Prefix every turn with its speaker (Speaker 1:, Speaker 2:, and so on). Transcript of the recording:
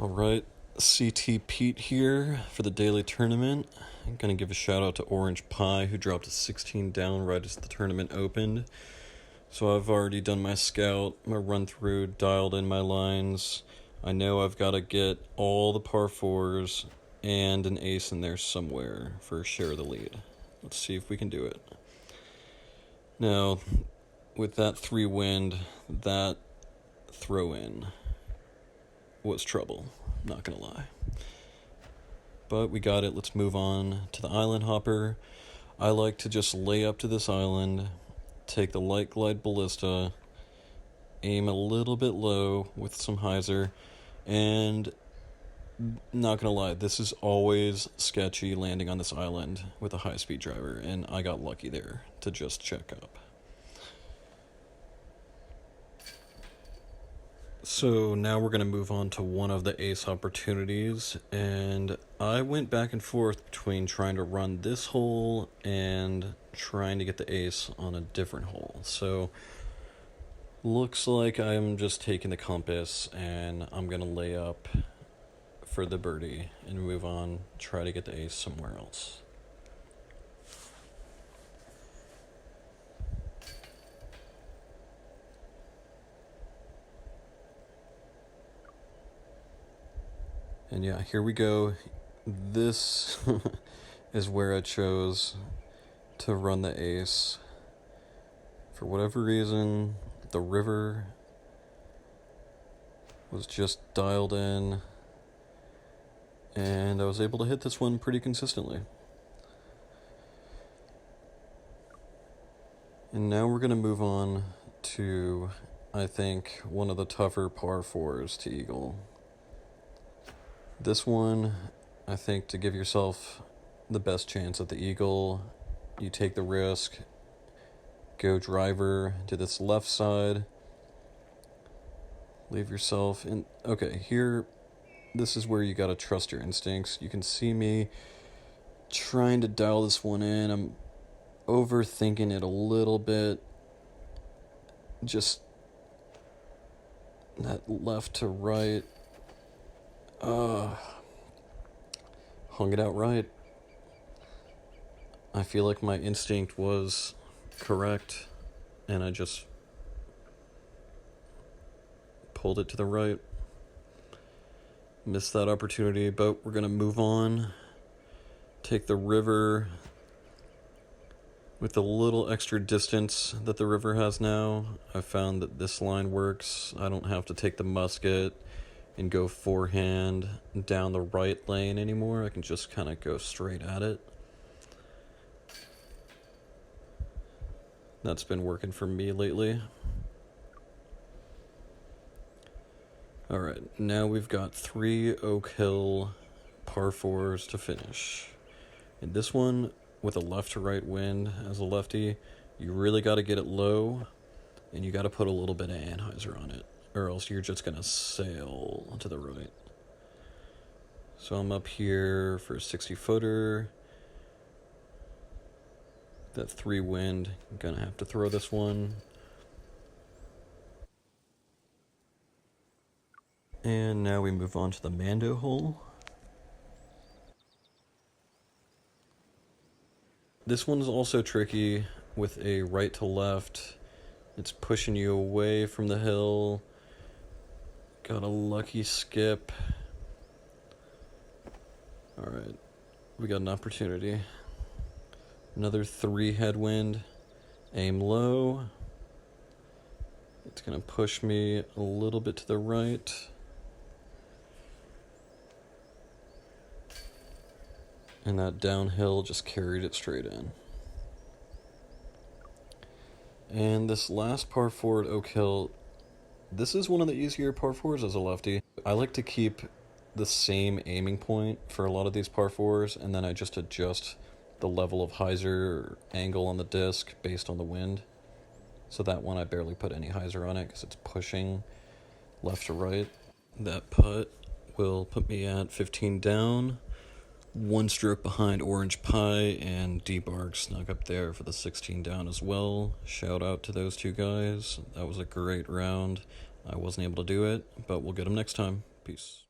Speaker 1: Alright, CT Pete here for the daily tournament. I'm gonna give a shout out to Orange Pie, who dropped a 16 down right as the tournament opened. So I've already done my scout, my run through, dialed in my lines. I know I've got to get all the par fours and an ace in there somewhere for share the lead. Let's see if we can do it. Now, with that 3 wind, that throw in was trouble, not gonna lie. But we got it. Let's move on to the island hopper. I like to just lay up to this island, take the light glide ballista, aim a little bit low with some hyzer, and not gonna lie, this is always sketchy landing on this island with a high-speed driver, and I got lucky there to just check up. So now we're going to move on to one of the ace opportunities, and I went back and forth between trying to run this hole and trying to get the ace on a different hole. So looks like I'm just taking the compass and I'm going to lay up for the birdie and move on, try to get the ace somewhere else. And yeah, here we go. This is where I chose to run the ace. For whatever reason, the river was just dialed in, and I was able to hit this one pretty consistently. And now we're going to move on to, I think, one of the tougher par fours to eagle. This one, I think, to give yourself the best chance at the eagle, you take the risk, go driver to this left side, leave yourself in. Okay, here, this is where you gotta trust your instincts. You can see me trying to dial this one in. I'm overthinking it a little bit. Just that left to right. Hung it out right. I feel like my instinct was correct, and I just pulled it to the right. Missed that opportunity, but we're gonna move on. Take the river with the little extra distance that the river has now. I found that this line works. I don't have to take the musket and go forehand down the right lane anymore. I can just kind of go straight at it. That's been working for me lately. Alright, now we've got 3 Oak Hill par 4s to finish. And this one, with a left to right wind as a lefty, you really got to get it low, and you got to put a little bit of anhyzer on it, or else you're just gonna sail to the right. So I'm up here for a 60-footer. That 3 wind, I'm gonna have to throw this one. And now we move on to the Mando hole. This one's also tricky with a right to left. It's pushing you away from the hill. Got a lucky skip. Alright, we got an opportunity. Another 3 headwind. Aim low. It's gonna push me a little bit to the right. And that downhill just carried it straight in. And this last par 4 at Oak Hill, this is one of the easier par 4s as a lefty. I like to keep the same aiming point for a lot of these par 4s, and then I just adjust the level of hyzer or angle on the disc based on the wind. So that one I barely put any hyzer on it because it's pushing left to right. That putt will put me at 15 down, 1 stroke behind Orange Pie, and D-Bark snuck up there for the 16 down as well. Shout out to those 2 guys. That was a great round. I wasn't able to do it, but we'll get them next time. Peace.